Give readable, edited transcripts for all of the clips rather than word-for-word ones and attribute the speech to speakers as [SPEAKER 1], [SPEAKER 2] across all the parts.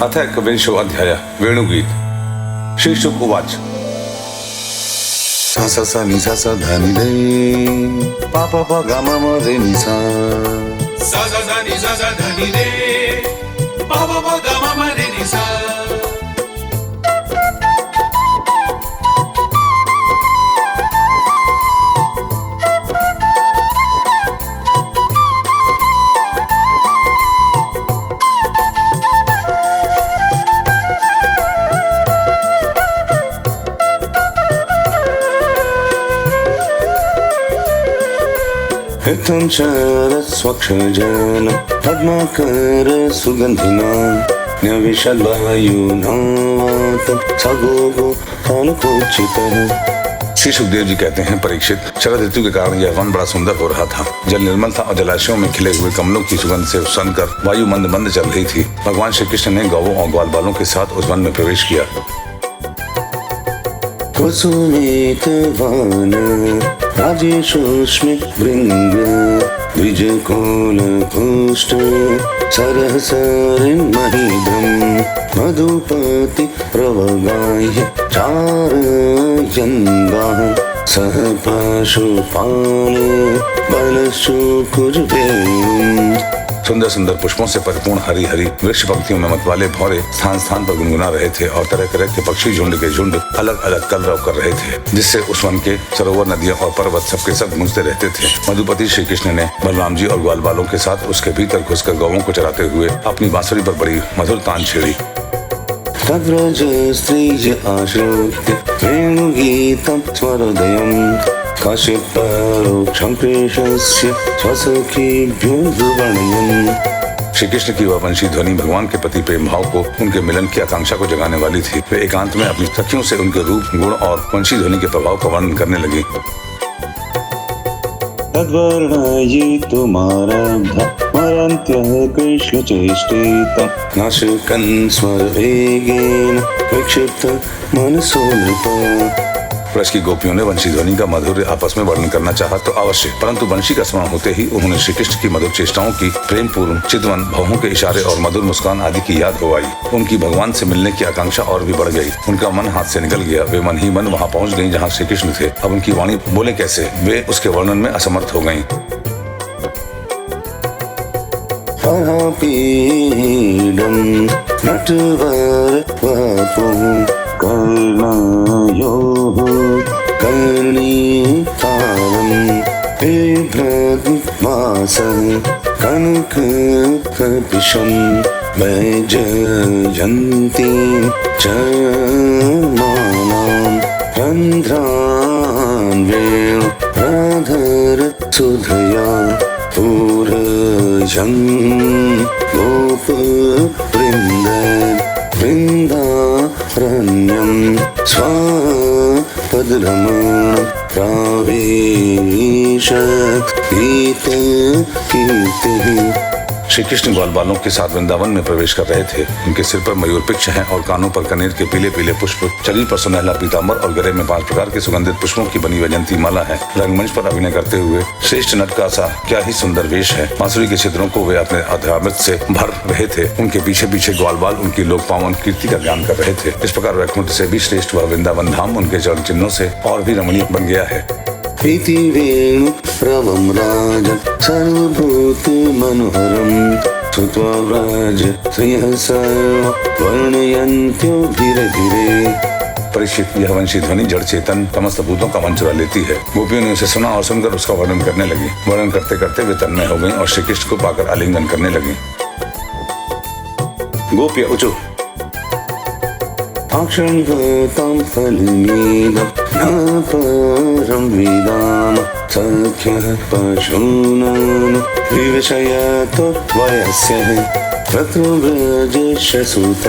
[SPEAKER 1] अथ कविंशो अध्याय वेणुगीत। श्रीशुक उवाच
[SPEAKER 2] सा सा सा नि सा सा धा नि रे पा पा पा गा मा मा रे नि सा
[SPEAKER 3] सा सा सा नि सा सा धा नि रे पा पा पा गा मा मा रे नि सा।
[SPEAKER 2] हितं शरत् स्वक्षजन पद्माकर सुगंधिना न्यविशल्वायुनावात सगोगो फलकोचितः।
[SPEAKER 1] श्री सुखदेव जी कहते हैं, परीक्षित, शरद ऋतु के कारण यह वन बड़ा सुंदर हो रहा था। जल निर्मल था और जलाशयों में खिले हुए कमलों की सुगंध से सुनकर वायु मंद मंद चल रही थी। भगवान श्री कृष्ण ने गौवों और ग्वाल बालों के साथ उस वन में प्रवेश किया।
[SPEAKER 2] कुसुमित वन राजेशोष्म भृंग द्विजकोल पुष्ट सरसरिन् महिद्रं मधुपति प्रवगाह्य चारयन्वाः सह पशुपाल बलशुकुर्वेणुम्।
[SPEAKER 1] सुंदर सुंदर पुष्पों से परिपूर्ण हरी हरी वृक्ष पंक्तियों में मतवाले भौरे स्थान स्थान पर गुनगुना रहे थे और तरह तरह के पक्षी झुंड के झुंड अलग अलग कलरव कर रहे थे, जिससे उस वन के सरोवर, नदियां और पर्वत सबके सब गूंजते रहते थे। मधुपति श्री कृष्ण ने बलराम जी और ग्वाल बालों के साथ उसके भीतर घुसकर गौवों को चराते हुए अपनी बांसुरी पर बड़ी मधुर तान छेड़ी।
[SPEAKER 2] तद्व्रज स्त्रीज आश्रित्य वेणुगीतं स्वरोदयम् काश्यपरोक्षं कृशस्य स्वसखीभ्यो दुर्वर्णयन्।
[SPEAKER 1] श्री कृष्ण की वह वंशी ध्वनि भगवान के प्रति प्रेम भाव को, उनके मिलन की आकांक्षा को जगाने वाली थी। वे एकांत में अपनी सखियों से उनके रूप, गुण और वंशी ध्वनि के प्रभाव का वर्णन करने लगी।
[SPEAKER 2] तद्वर्णयितुमारब्ध मरन्त्यः कृष्णचेष्टितं नाशकन् स्मरवेगेन विक्षिप्त मनसो नृप।
[SPEAKER 1] ब्रज की गोपियों ने वंशी ध्वनि का मधुर आपस में वर्णन करना चाहा तो अवश्य, परंतु वंशी का स्मरण होते ही उन्होंने श्री कृष्ण की मधुर चेष्टाओं की, प्रेम पूर्ण चितवन भावों के इशारे और मधुर मुस्कान आदि की याद हो आई। उनकी भगवान से मिलने की आकांक्षा और भी बढ़ गई। उनका मन हाथ से निकल गया। वे मन ही मन वहां पहुंच गई जहां श्री कृष्ण थे। अब उनकी वाणी बोले कैसे, वे उसके वर्णन में असमर्थ हो गयी।
[SPEAKER 2] कर्णयोः कर्णीकारं बिभ्रद्वासं कनककपिशं वैजयन्तीं च मानां रन्ध्रान् वेणुराधर सुधया पूरयन् गोपवृन्द वृन्दारण्यं स्वापदरमण प्रावेशत् कीर्तिः।
[SPEAKER 1] श्री कृष्ण ग्वाल बालों के साथ वृंदावन में प्रवेश कर रहे थे। उनके सिर पर मयूर पिच्छ हैं और कानों पर कनेर के पीले पीले पुष्प, शरीर पर सुनहला पीतांबर और गले में 5 प्रकार के सुगंधित पुष्पों की बनी वैजंती माला है। रंगमंच पर अभिनय करते हुए श्रेष्ठ नट का सा क्या ही सुंदर वेश है। बांसुरी के छिद्रों को वे अपने अध्यामृत से भर रहे थे। उनके पीछे पीछे ग्वाल बाल उनकी लोक पावन कीर्ति का ज्ञान कर रहे थे। इस प्रकार वैकुंठ से भी श्रेष्ठ वह वृंदावन धाम उनके चरण चिन्हों से और भी रमणीय बन गया है।
[SPEAKER 2] इति वेणु प्रवं राजन् सर्वभूत मनोहरम् श्रुत्वा व्रज श्रियः सर्व वर्णयन्त्यो धीरे धीरे।
[SPEAKER 1] परीक्षित, यह वंशी ध्वनि जड़ चेतन समस्त भूतों का मन चुरा लेती है। गोपियों ने उसे सुना और सुनकर उसका वर्णन करने लगी। वर्णन करते करते वे तन्मय हो गईं और श्री कृष्ण को पाकर आलिंगन करने लगी। गोप्य ऊचु
[SPEAKER 2] अक्षणगतं फलमीदं न परं विदाम सख्यः पशूनां विवशयतो वयस्य तत्र व्रजशसुत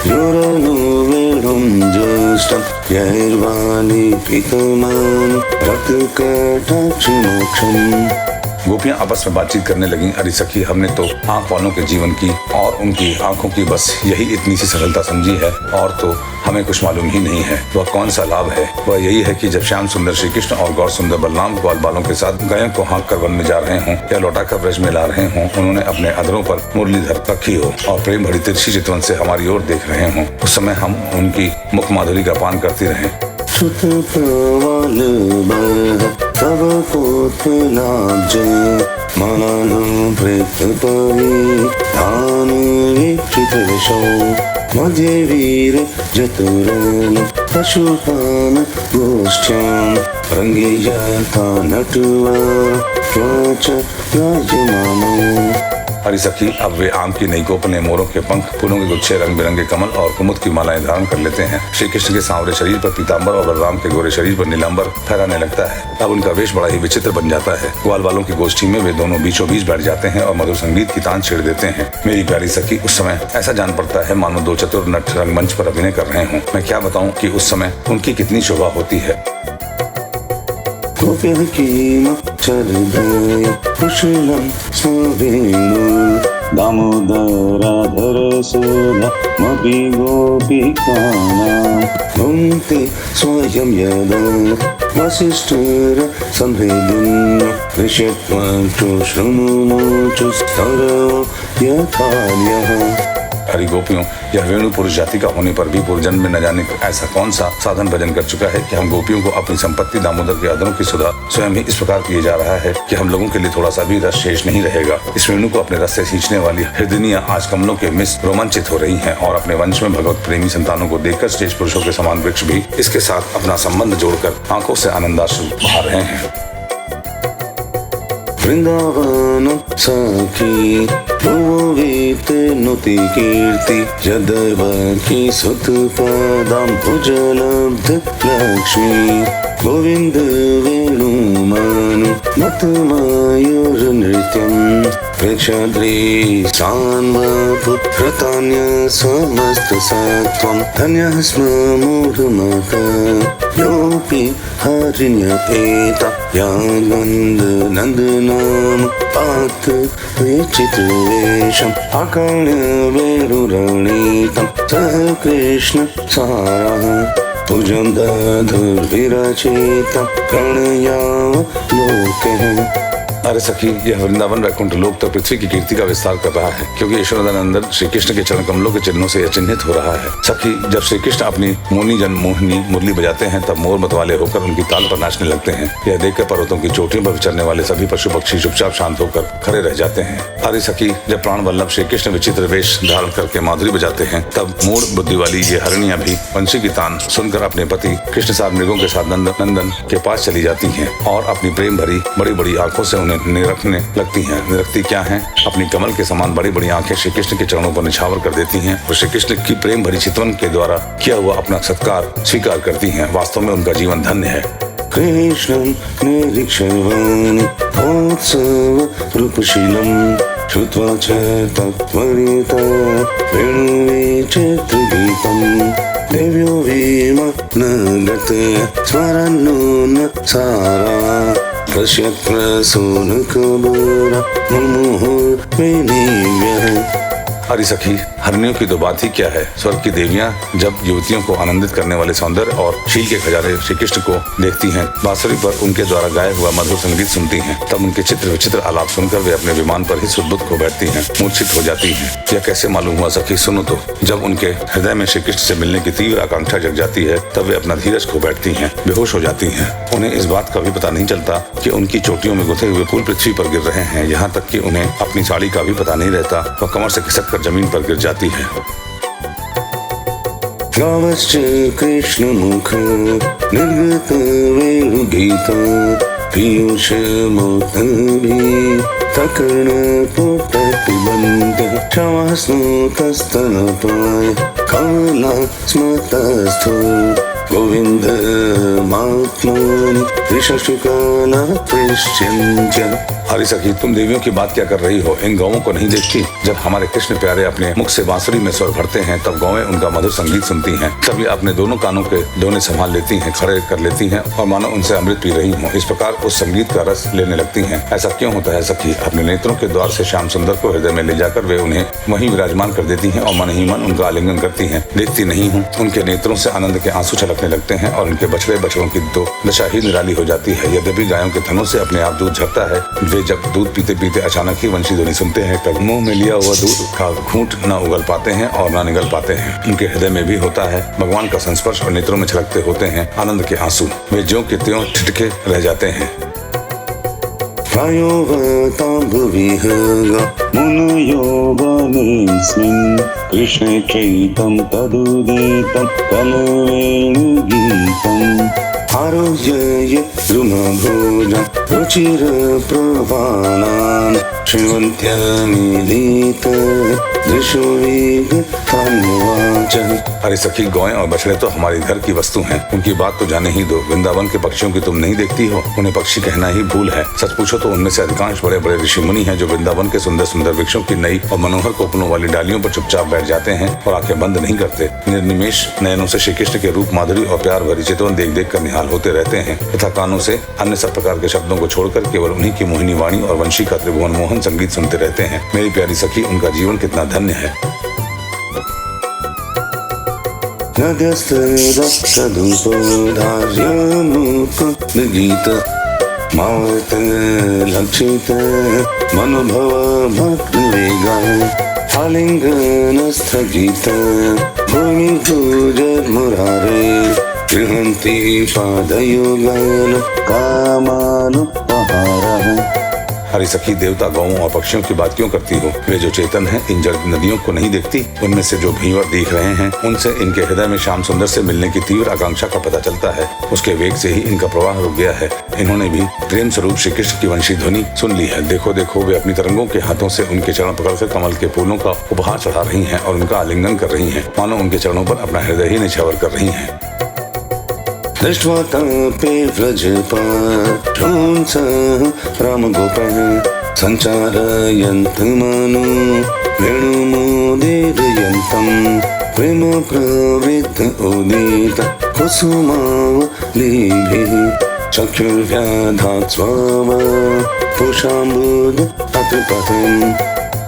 [SPEAKER 2] योरनु वेणुं ज्येष्ठं यैर्वाणि पितुमान् रक्तकटाक्षमोक्षम्।
[SPEAKER 1] गोपियां आपस में बातचीत करने लगी। अरे सखी, हमने तो आंख वालों के जीवन की और उनकी आंखों की बस यही इतनी सी सरलता समझी है, और तो हमें कुछ मालूम ही नहीं है वह कौन सा लाभ है। वह यही है कि जब श्याम सुंदर श्री कृष्ण और गौर सुंदर बलराम ग्वाल बालों के साथ गायों को हाँक कर वन में जा रहे हों या लौटा कर ब्रज में ला रहे हों, उन्होंने अपने अधरों पर मुरलीधर रखी हो और प्रेम भरी तिरछी चितवन से हमारी ओर देख रहे हों, उस समय हम उनकी मुख माधुरी का पान करती रहें।
[SPEAKER 2] मध्य वीर जतुरन पशुपान गोष्ठ्याम रंगे जाता नटवर त्वच राजमानो।
[SPEAKER 1] हरी सखी, अब वे आम की नई कोपलें, मोरों के पंख, फूलों के गुच्छे, रंग बिरंगे कमल और कुमुद की मालाएं धारण कर लेते हैं। श्री कृष्ण के सांवरे शरीर पर पीतांबर और बलराम के गोरे शरीर पर नीलांबर फहराने लगता है। अब उनका वेश बड़ा ही विचित्र बन जाता है। ग्वाल वालों की गोष्ठी में वे दोनों बीचों बीच बैठ जाते हैं और मधुर संगीत की तान छेड़ देते हैं। मेरी प्यारी सखी, उस समय ऐसा जान पड़ता है मानो दो चतुर नट रंगमंच पर अभिनय कर रहे हों। मैं क्या बताऊं कि उस समय उनकी कितनी शोभा होती है।
[SPEAKER 2] कुशलम स्वेणु दामोदराधर सुधा मपि गोपिकानां भुङ्क्ते स्वयं यदा वसिष्ठर संहृदिं ऋषत्वं शृणुमोचुस्तरो यथान्यः।
[SPEAKER 1] हरि गोपियों, यह वेणु पुरुष जाति का होने पर भी पूर्व जन्म में न जाने ऐसा कौन सा साधन भजन कर चुका है कि हम गोपियों को अपनी संपत्ति दामोदर के अधरों की सुधा स्वयं ही इस प्रकार किए जा रहा है कि हम लोगों के लिए थोड़ा सा भी रस शेष नहीं रहेगा। इस वेणु को अपने रस से खींचने वाली हृदयनियां आज कमलों के मिस रोमांचित हो रही हैं और अपने वंश में भगवत प्रेमी संतानों को देखकर श्रेष्ठ पुरुषों के समान वृक्ष भी इसके साथ अपना संबंध जोड़कर आंखों से आनंदाश्रु बहा रहे हैं।
[SPEAKER 2] वृंदावन सखी भुवोवित नुति कीर्ति यदवकी सुत पदम भुजलब्ध लक्ष्मी गोविंद वेणुमानु मत मयूर नृत्यम प्रेक्षद्री सान्वपुत्रतान्य समस्त सत्वं धन्यः स्म मूढमत योऽपि हरिण्येता यानन्द नन्दनाम पात विचित्रवेशम् आकर्ण्य वेणुरणीतं सह कृष्ण सारः भुजं दधुर्विरचितं प्रणयावलोकः।
[SPEAKER 1] अरे सखी, यह वृंदावन वैकुंठ लोक तक पृथ्वी की कीर्ति का विस्तार कर रहा है, क्योंकि यशोदानंदन श्री कृष्ण के चरण कमलों के चिन्हों से यह चिन्हित हो रहा है। सखी, जब श्री कृष्ण अपनी मोनी जन मोहिनी मुरली बजाते हैं तब मोर मतवाले होकर उनकी ताल पर नाचने लगते हैं। यह देखकर पर्वतों की चोटियों पर विचरने वाले सभी पशु पक्षी चुपचाप शांत होकर खड़े रह जाते हैं। अरे सखी, जब प्राण वल्लभ श्री कृष्ण विचित्र वेश धारण करके माधुरी बजाते हैं तब मूढ़ बुद्धि वाली ये हरणियां भी वंशी की तान सुनकर अपने पति कृष्ण साथ मृगों के साथ नंदन के पास चली जाती हैं और अपनी प्रेम भरी बड़ी बड़ी आंखों से उन्हें निरखने लगती हैं। निरखती क्या हैं? अपनी कमल के समान बड़ी बड़ी आंखें श्री कृष्ण के चरणों पर निछावर कर देती हैं और श्री कृष्ण की प्रेम भरी चितवन के द्वारा किया हुआ अपना सत्कार स्वीकार करती हैं। वास्तव में उनका जीवन धन्य है।
[SPEAKER 2] कृष्णं निरीक्षवान् उत्सव रूपशीलं श्रुत्वा च तत्त्वरिता वेणुविचित्रगीतं देव्यो विमग्नगतया स्मरन्नो न सारा प्रसून मुहुर्विनिव्यः।
[SPEAKER 1] अरे सखी, हरणियों की तो बात ही क्या है। स्वर्ग की देवियां जब युवतियों को आनंदित करने वाले सौंदर्य और शील के खजाने श्री कृष्ण को देखती हैं, बांसुरी पर उनके द्वारा गाया हुआ मधुर संगीत सुनती हैं, तब उनके चित्र विचित्र आलाप सुनकर वे अपने विमान पर ही सुदबुद्ध हो बैठती हैं, मूर्छित हो जाती हैं। यह कैसे मालूम हुआ सखी? सुनो तो। जब उनके हृदय में श्री कृष्ण से मिलने की तीव्र आकांक्षा जग जाती है तब वे अपना धीरज खो बैठती हैं, बेहोश हो जाती हैं। उन्हें इस बात का भी पता नहीं चलता कि उनकी चोटियों में गुथे हुए फूल पृथ्वी पर गिर रहे हैं। यहाँ तक कि उन्हें अपनी साड़ी का भी पता नहीं रहता। वह कमर से खिसक कर जमीन पर गिर जाती है।
[SPEAKER 2] गावश्च कृष्ण मुख निर्गत वेणुगीत पीयूष मोतभि तकर्ण पुटपिबन्ध क्षमास्नुतस्तनपाय कमला स्मतस्थो गोविंद महात्मानि ऋषशुकाना कृष्यन्त्य।
[SPEAKER 1] हरी सखी, तुम देवियों की बात क्या कर रही हो? इन गौओं को नहीं देखती? जब हमारे कृष्ण प्यारे अपने मुख से बांसुरी में स्वर भरते हैं तब गौएं उनका मधुर संगीत सुनती हैं। तभी अपने दोनों कानों के दोने संभाल लेती हैं, खड़े कर लेती हैं और मानो उनसे अमृत पी रही हों। इस प्रकार उस संगीत का रस लेने लगती हैं। ऐसा क्यों होता है सखी? अपने नेत्रों के द्वार से श्याम सुंदर को हृदय में ले जाकर वे उन्हें वहीं विराजमान कर देती हैं और मन ही मन उनका आलिंगन करती हैं। देखती नहीं हूँ, उनके नेत्रों से आनंद के आंसू छलकने लगते हैं और उनके बछड़े बछड़ों की तो दशा ही निराली हो जाती है। यद्यपि गायों के थनों से अपने आप दूध झरता है, वे जब दूध पीते पीते अचानक ही वंशी ध्वनि सुनते हैं तब मुंह में लिया हुआ दूध का घूंट न उगल पाते हैं और न निगल पाते हैं। उनके हृदय में भी होता है भगवान का संस्पर्श और नेत्रों में छलकते होते हैं आनंद के आंसू। वे ज्यों के त्यों ठिठके रह जाते हैं।
[SPEAKER 2] कृष्ण चैतं तदुदितं कलवेणुगीतम् आरोह्य रुमभोजं रुचिरप्रवाणान् श्रीवन्त्यमिलित दृशोवेगतान्वाच।
[SPEAKER 1] अरे सखी, गौएं और बछड़े तो हमारे घर की वस्तु हैं, उनकी बात तो जाने ही दो। वृंदावन के पक्षियों की तुम नहीं देखती हो? उन्हें पक्षी कहना ही भूल है। सच पूछो तो उनमें से अधिकांश बड़े बड़े ऋषि मुनि हैं जो वृंदावन के सुंदर सुंदर वृक्षों की नई और मनोहर कोपलों वाली डालियों पर चुपचाप बैठ जाते हैं और आंखें बंद नहीं करते। निर्निमेष नयनों से श्री कृष्ण के रूप, माधुरी और प्यार भरी चितवन देख देख कर निहाल होते रहते हैं तथा कानों से अन्य सब प्रकार के शब्दों को छोड़कर केवल उन्हीं की मोहिनी वाणी और वंशी का त्रिभुवन मोहन संगीत सुनते रहते हैं। मेरी प्यारी सखी, उनका जीवन कितना धन्य है।
[SPEAKER 2] गीत मात लक्षित मनोभव भक्तिवेगा आलिंगन स्थगित भूमि भूजर मुरारे गृहन्ति पादयुगल कामानुपहारः।
[SPEAKER 1] हरी सखी, देवता गौओं और पक्षियों की बात क्यों करती हो? वे जो चेतन हैं इन जड़ नदियों को नहीं देखती? उनमें से जो भीवर दिख रहे हैं उनसे इनके हृदय में श्याम सुंदर से मिलने की तीव्र आकांक्षा का पता चलता है। उसके वेग से ही इनका प्रवाह रुक गया है। इन्होंने भी प्रेम स्वरूप श्री कृष्ण की वंशी ध्वनि सुन ली है। देखो देखो, वे अपनी तरंगों के हाथों से उनके चरण पकड़कर कमल के फूलों का उपहार चढ़ा रही हैं और उनका आलिंगन कर रही हैं, मानो उनके चरणों पर अपना हृदय ही निछावर कर रही हैं।
[SPEAKER 2] दृष्ट्वा तापे व्रजपाठोंसः रामगोपः सञ्चारयन्तमानो वेणुमोदीरयन्तं प्रेम प्रवृत्त उदित कुसुमावलीभिः चक्षुर्व्याधात् स्वाव पुषाम्बुद अतिपथम्।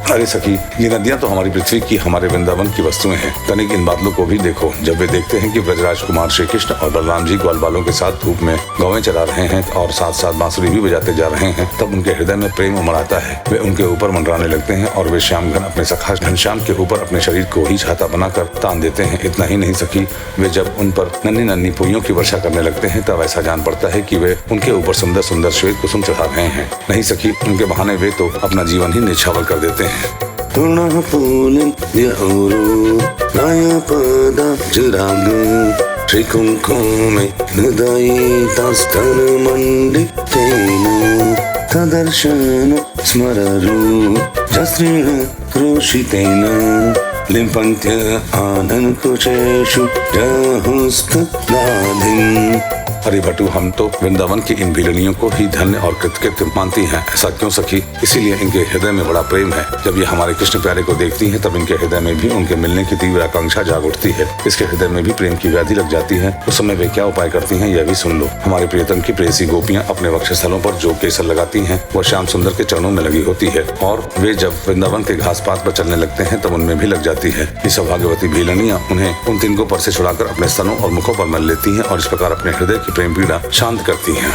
[SPEAKER 1] अरे सखी, ये नदियां तो हमारी पृथ्वी की, हमारे वृंदावन की वस्तुएं हैं। तनिक इन बादलों को भी देखो। जब वे देखते हैं कि ब्रजराज कुमार श्री कृष्ण और बलराम जी ग्वाल बालों के साथ धूप में गौएं चला रहे हैं और साथ साथ बांसुरी भी बजाते जा रहे हैं, तब उनके हृदय में प्रेम उमड़ाता है। वे उनके ऊपर मंडराने लगते हैं और वे श्याम घन अपने सखा घनश्याम के ऊपर अपने शरीर को ही छाता बनाकर तान देते हैं। इतना ही नहीं सखी, वे जब उन पर नन्ही नन्ही पुइयों की वर्षा करने लगते हैं तब ऐसा जान पड़ता है कि वे उनके ऊपर सुंदर सुंदर श्वेत कुसुम चढ़ा रहे हैं। नहीं सखी, उनके बहाने वे तो अपना जीवन ही निछावर कर देते हैं।
[SPEAKER 2] पूर्णः पूलिन्द्यौरो नायपदाब्जराग श्रीकुङ्कुमे हृदयेतस्तनमण्डितेन तदर्शन स्मररू जस्रेण क्रोशितेन लिम्पन्त्य आननकुचेषु जहुस्तदाधिम्।
[SPEAKER 1] हरि भटू, हम तो वृंदावन की इन भीलनियों को ही धन्य और कृतकृत्य मानती हैं। ऐसा क्यों सखी? इसीलिए इनके हृदय में बड़ा प्रेम है। जब ये हमारे कृष्ण प्यारे को देखती हैं तब इनके हृदय में भी उनके मिलने की तीव्र आकांक्षा जाग उठती है। इसके हृदय में भी प्रेम की व्याधि लग जाती है। उस समय वे क्या उपाय करती हैं यह भी सुन लो। हमारे प्रियतम की प्रेयसी गोपियां अपने वक्षस्थलों पर जो केसर लगाती हैं वह श्याम सुंदर के चरणों में लगी होती है और वे जब वृंदावन के घास पात पर चलने लगते हैं तब उनमें भी लग जाती है। ये सौभाग्यवती भीलनियां उन्हें उन तिनकों पर से छुड़ाकर अपने स्तनों और मुखों पर मल लेती हैं और इस प्रकार अपने हृदय की प्रेम पीड़ा शांत करती हैं।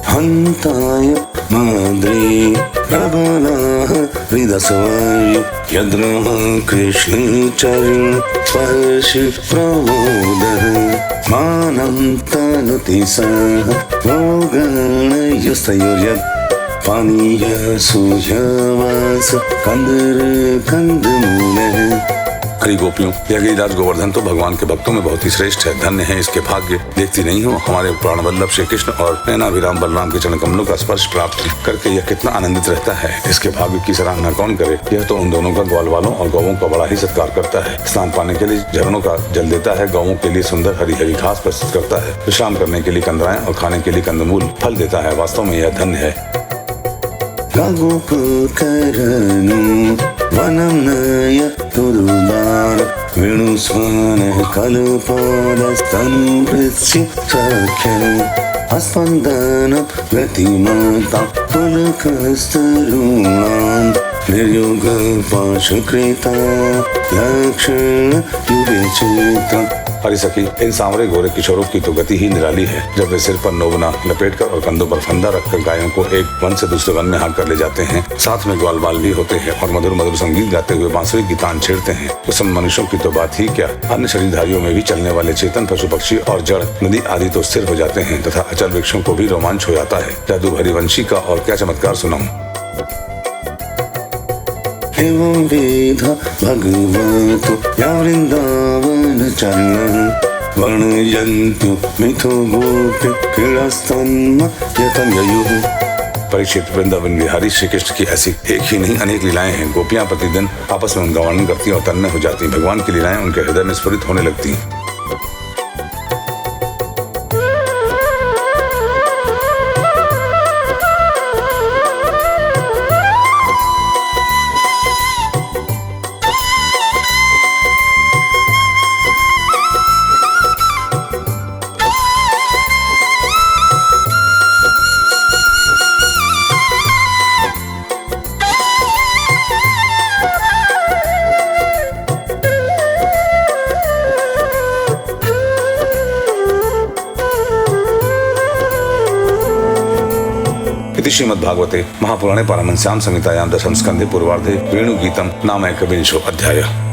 [SPEAKER 2] हन्ताय माद्री प्रबलाः हृदस्वायु यद्रः कृष्णचरण स्पर्शि प्रमोदः मानं तनुति सः भोगणयुस्तयोर्यत् पानीय सूयवास कंदर कंदमूलः
[SPEAKER 1] हरि गोपियों, यह गिरिराज गोवर्धन तो भगवान के भक्तों में बहुत ही श्रेष्ठ है। धन्य है इसके भाग्य। देखती नहीं हो हमारे प्राण वल्लभ श्री कृष्ण और नैनाभिराम बलराम के चरण कमलों का स्पर्श प्राप्त करके यह कितना आनंदित रहता है। इसके भाग्य की सराहना कौन करे। यह तो उन दोनों का ग्वाल वालों और गौवों का बड़ा ही सत्कार करता है। स्नान पाने के लिए झरनों का जल देता है, गौवों के लिए सुंदर हरी हरी घास प्रस्तुत करता है, विश्राम करने के लिए कंदराएं और खाने के लिए कंदमूल फल देता है। वास्तव में यह धन्य है।
[SPEAKER 2] वनं नय तुरुदार वेणुस्वान कल्पदस्तनुवृत्स्य सख्य स्पन्दन गतिमता पुलकस्तरूणां निर्योगपाशकृता लक्षण युगेचिता।
[SPEAKER 1] हरि सखी, इन सांवरे गोरे किशोरों की तो गति ही निराली है। जब वे सिर पर नोबना लपेटकर और कंधों पर फंदा रखकर गायों को एक वन से दूसरे वन में हाँक कर ले जाते हैं। साथ में ग्वाल बाल भी होते हैं और मधुर मधुर संगीत गाते हुए बांसुरी की तान छेड़ते हैं। तो सब मनुष्यों की तो बात ही क्या, अन्य शरीरधारियों में भी चलने वाले चेतन पशु पक्षी और जड़ नदी आदि तो स्थिर हो जाते हैं तथा अचल वृक्षों को भी रोमांच हो जाता है। जादू हरिवंशी का और क्या चमत्कार सुनाऊं।
[SPEAKER 2] एवं वेद भगवतो या वृंदावन चरण वर्णयन्तु मिथो गोप्य क्रीडास्तन्मयतं ययुः।
[SPEAKER 1] परीक्षित, वृंदावन विहारी श्री कृष्ण की ऐसी एक ही नहीं अनेक लीलाएं हैं। गोपियां प्रतिदिन आपस में उनका वर्णन करती और तन्मय हो जाती। भगवान की लीलाएं उनके हृदय में स्फुरित होने लगती। इति श्रीमद्भागवते महापुराणे पारमहंस्यां संहितायां दशम स्कन्धे पूर्वार्धे वेणुगीतम नामैकविंशो अध्यायः।